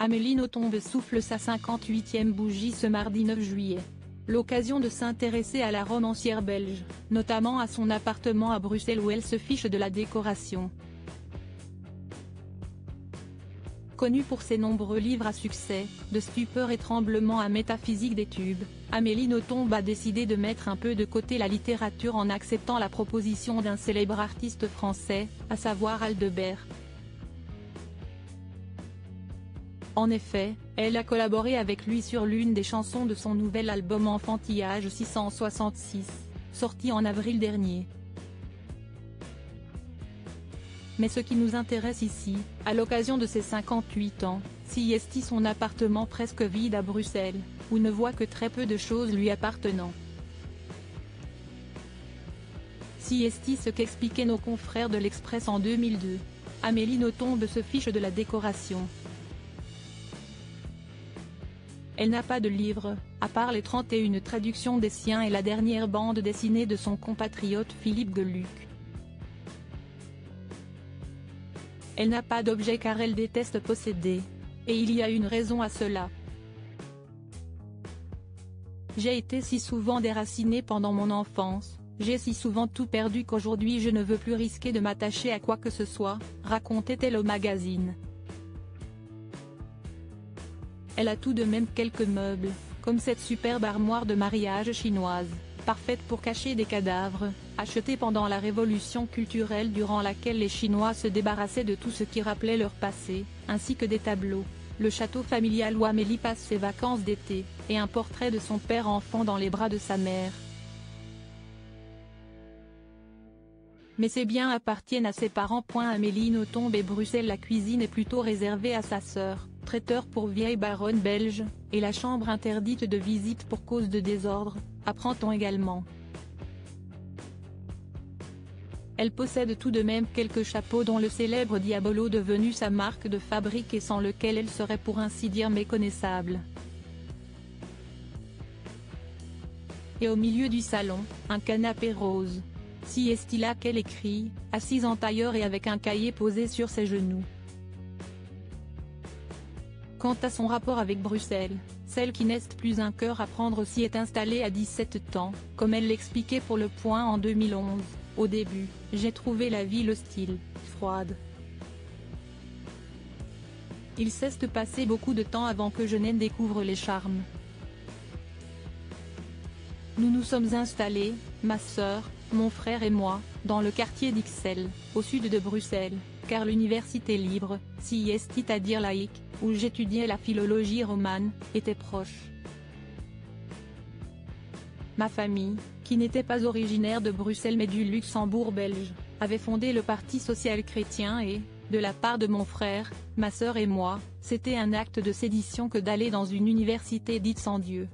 Amélie Nothomb souffle sa 58e bougie ce mardi 9 juillet. L'occasion de s'intéresser à la romancière belge, notamment à son appartement à Bruxelles où elle se fiche de la décoration. Connue pour ses nombreux livres à succès, de Stupeur et Tremblement à Métaphysique des tubes, Amélie Nothomb a décidé de mettre un peu de côté la littérature en acceptant la proposition d'un célèbre artiste français, à savoir Aldebert. En effet, elle a collaboré avec lui sur l'une des chansons de son nouvel album Enfantillage 666, sorti en avril dernier. Mais ce qui nous intéresse ici, à l'occasion de ses 58 ans, est son appartement presque vide à Bruxelles, où ne voit que très peu de choses lui appartenant. Ce qu'expliquaient nos confrères de l'Express en 2002. Amélie Nothomb se fiche de la décoration. Elle n'a pas de livre, à part les 31 traductions des siens et la dernière bande dessinée de son compatriote Philippe Geluck. Elle n'a pas d'objet car elle déteste posséder. Et il y a une raison à cela. J'ai été si souvent déracinée pendant mon enfance, j'ai si souvent tout perdu qu'aujourd'hui je ne veux plus risquer de m'attacher à quoi que ce soit, racontait-elle au magazine. Elle a tout de même quelques meubles, comme cette superbe armoire de mariage chinoise, parfaite pour cacher des cadavres, achetée pendant la révolution culturelle durant laquelle les Chinois se débarrassaient de tout ce qui rappelait leur passé, ainsi que des tableaux, le château familial où Amélie passe ses vacances d'été, et un portrait de son père enfant dans les bras de sa mère. Mais ces biens appartiennent à ses parents. Amélie Nothomb et Bruxelles. La cuisine est plutôt réservée à sa sœur, traiteur pour vieille baronne belge, et la chambre interdite de visite pour cause de désordre, apprend-on également. Elle possède tout de même quelques chapeaux dont le célèbre Diabolo devenu sa marque de fabrique et sans lequel elle serait pour ainsi dire méconnaissable. Et au milieu du salon, un canapé rose. Là qu'elle écrit, assise en tailleur et avec un cahier posé sur ses genoux. Quant à son rapport avec Bruxelles, celle qui n'est plus un cœur à prendre s'y est installée à 17 ans, comme elle l'expliquait pour Le Point en 2011, au début, j'ai trouvé la ville hostile, froide. Il s'est passé beaucoup de temps avant que je n'en découvre les charmes. Nous nous sommes installés, ma sœur, mon frère et moi, dans le quartier d'Ixelles, au sud de Bruxelles, car l'université libre, c'est-à-dire laïque, où j'étudiais la philologie romane, était proche. Ma famille, qui n'était pas originaire de Bruxelles mais du Luxembourg belge, avait fondé le Parti social-chrétien et, de la part de mon frère, ma sœur et moi, c'était un acte de sédition que d'aller dans une université dite sans Dieu.